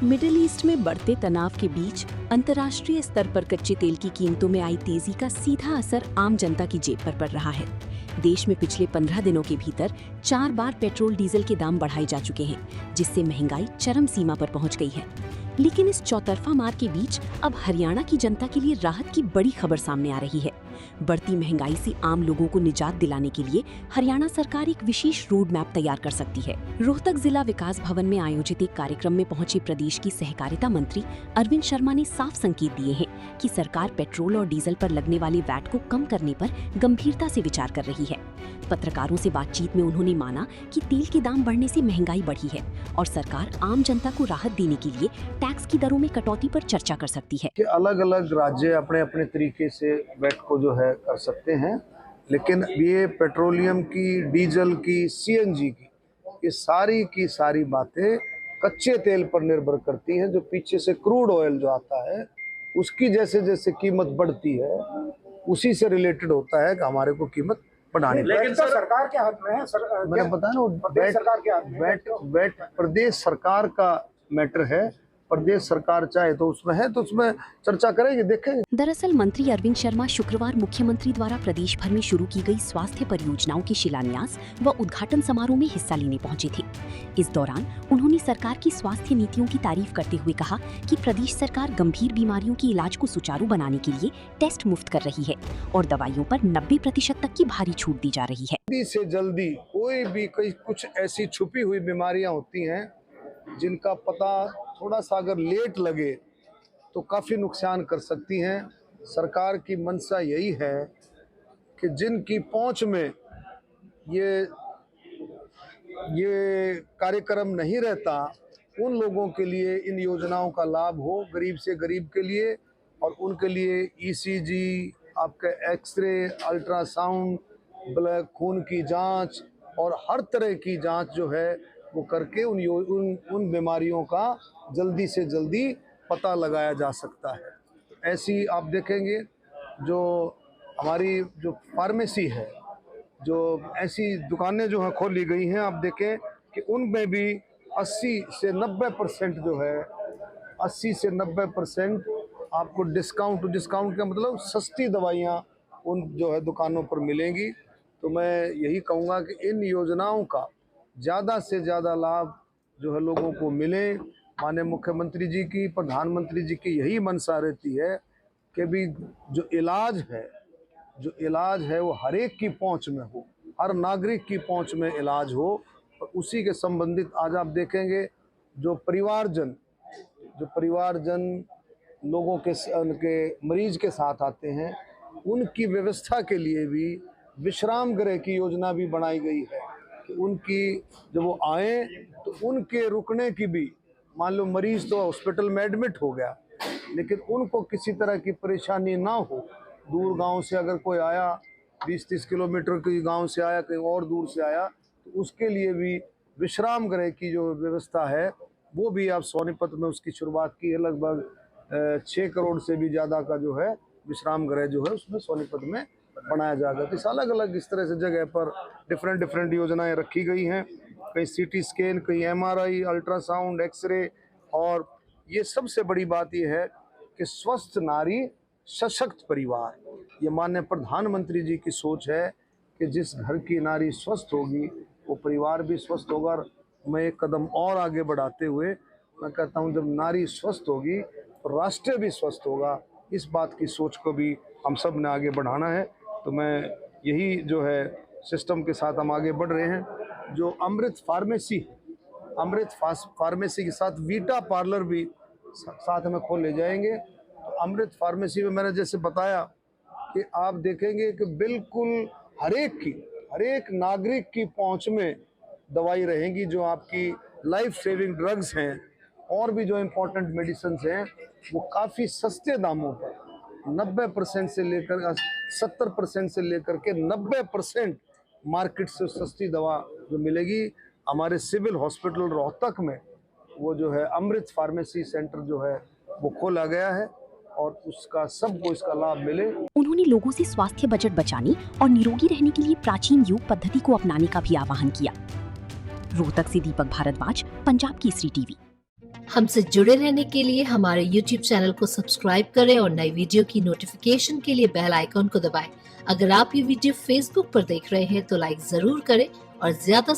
Middle east में बढ़ते तनाव के बीच अंतर्राष्ट्रीय स्तर पर कच्चे तेल की कीमतों में आई तेजी का सीधा असर आम जनता की जेब पर पड़ रहा है। देश में पिछले 15 दिनों के भीतर 4 बार पेट्रोल डीजल के दाम बढ़ाए जा चुके हैं, जिससे महंगाई चरम सीमा पर पहुंच गई है। लेकिन इस चौतरफा मार के बीच अब हरियाणा की जनता के लिए राहत की बड़ी खबर सामने आ रही है। बढ़ती महंगाई से आम लोगों को निजात दिलाने के लिए हरियाणा सरकार एक विशेष रोड मैप तैयार कर सकती है। रोहतक जिला विकास भवन में आयोजित एक कार्यक्रम में पहुंचे प्रदेश की सहकारिता मंत्री अरविंद शर्मा ने साफ संकेत दिए हैं कि सरकार पेट्रोल और डीजल पर लगने वाले वैट को कम करने पर गंभीरता से विचार कर रही है। पत्रकारों से बातचीत में उन्होंने माना कि तेल के दाम बढ़ने से महंगाई बढ़ी है और सरकार आम जनता को राहत देने के लिए टैक्स की दरों में कटौती पर चर्चा कर सकती है। कि अलग अलग राज्य अपने अपने तरीके से वैट को जो है कर सकते हैं, लेकिन ये पेट्रोलियम की, डीजल की, सीएनजी की, ये सारी की सारी बातें कच्चे तेल पर निर्भर करती हैं। जो पीछे से क्रूड ऑयल जो आता है उसकी जैसे जैसे कीमत बढ़ती है उसी से रिलेटेड होता है कि हमारे को कीमत बढ़ानी। लेकिन सर सरकार के हाथ में है। मैंने बताया ना, सरकार के हाथ में वैट प्रदेश सरकार का मैटर है। प्रदेश सरकार चाहे तो उसमें है तो उसमें चर्चा करेंगे, देखेंगे। दरअसल मंत्री अरविंद शर्मा शुक्रवार मुख्यमंत्री द्वारा प्रदेश भर में शुरू की गई स्वास्थ्य परियोजनाओं के शिलान्यास व उद्घाटन समारोह में हिस्सा लेने पहुंचे थे। इस दौरान उन्होंने सरकार की स्वास्थ्य नीतियों की तारीफ करते हुए कहा कि प्रदेश सरकार गंभीर बीमारियों के इलाज को सुचारू बनाने के लिए टेस्ट मुफ्त कर रही है और दवाइयों पर 90% तक की भारी छूट दी जा रही है। जल्दी से जल्दी कोई भी कुछ ऐसी छुपी हुई बीमारियां होती हैं जिनका पता थोड़ा सा अगर लेट लगे तो काफ़ी नुकसान कर सकती हैं। सरकार की मंशा यही है कि जिनकी पहुंच में ये कार्यक्रम नहीं रहता उन लोगों के लिए इन योजनाओं का लाभ हो, गरीब से गरीब के लिए, और उनके लिए ईसीजी, आपका एक्सरे, अल्ट्रासाउंड, ब्लड खून की जांच और हर तरह की जांच जो है वो करके उन बीमारियों का जल्दी से जल्दी पता लगाया जा सकता है। ऐसी आप देखेंगे जो हमारी जो फार्मेसी है, जो ऐसी दुकानें जो हैं खोली गई हैं, आप देखें कि उनमें भी 80 से 90% जो है 80 से 90% आपको डिस्काउंट का मतलब सस्ती दवाइयाँ उन जो है दुकानों पर मिलेंगी। तो मैं यही कहूँगा कि इन योजनाओं का ज़्यादा से ज़्यादा लाभ जो है लोगों को मिले। माननीय मुख्यमंत्री जी की, प्रधानमंत्री जी की यही मंशा रहती है कि भी जो इलाज है वो हर एक की पहुंच में हो, हर नागरिक की पहुंच में इलाज हो। और उसी के संबंधित आज आप देखेंगे जो परिवारजन लोगों के मरीज के साथ आते हैं, उनकी व्यवस्था के लिए भी विश्राम गृह की योजना भी बनाई गई है कि उनकी जब वो आए तो उनके रुकने की भी, मान लो मरीज तो हॉस्पिटल में एडमिट हो गया लेकिन उनको किसी तरह की परेशानी ना हो। दूर गांव से अगर कोई आया, 20-30 किलोमीटर के गांव से आया, कहीं और दूर से आया, तो उसके लिए भी विश्राम गृह की जो व्यवस्था है वो भी आप सोनीपत में उसकी शुरुआत की है। लगभग 6 करोड़ से भी ज़्यादा का जो है विश्राम गृह जो है उसमें सोनीपत में बनाया जाएगा। तो इस अलग अलग इस तरह से जगह पर डिफरेंट योजनाएं रखी गई हैं। कहीं सीटी स्कैन, कहीं एमआरआई, अल्ट्रासाउंड, एक्सरे, और ये सबसे बड़ी बात ये है कि स्वस्थ नारी सशक्त परिवार। ये माननीय प्रधानमंत्री जी की सोच है कि जिस घर की नारी स्वस्थ होगी वो परिवार भी स्वस्थ होगा। और मैं एक कदम और आगे बढ़ाते हुए मैं कहता हूँ, जब नारी स्वस्थ होगी तो राष्ट्र भी स्वस्थ होगा। इस बात की सोच को भी हम सब ने आगे बढ़ाना है। तो मैं यही जो है सिस्टम के साथ हम आगे बढ़ रहे हैं। जो अमृत फार्मेसी के साथ वीटा पार्लर भी साथ में खोल ले जाएंगे। तो अमृत फार्मेसी में मैंने जैसे बताया कि आप देखेंगे कि बिल्कुल हर एक नागरिक की पहुंच में दवाई रहेंगी। जो आपकी लाइफ सेविंग ड्रग्स हैं और भी जो इम्पोर्टेंट मेडिसिन्स हैं वो काफ़ी सस्ते दामों पर 90% से लेकर 70% से लेकर के 90% मार्केट से सस्ती दवा जो मिलेगी। हमारे सिविल हॉस्पिटल रोहतक में वो जो है अमृत फार्मेसी सेंटर जो है वो खोला गया है और उसका सबको इसका लाभ मिले। उन्होंने लोगों से स्वास्थ्य बजट बचाने और निरोगी रहने के लिए प्राचीन योग पद्धति को अपनाने का भी आह्वान किया। रोहतक से दीपक भारद्वाज, पंजाब केसरी टीवी। हमसे जुड़े रहने के लिए हमारे YouTube चैनल को सब्सक्राइब करें और नई वीडियो की नोटिफिकेशन के लिए बेल आइकॉन को दबाएं। अगर आप ये वीडियो Facebook पर देख रहे हैं तो लाइक जरूर करें और ज्यादा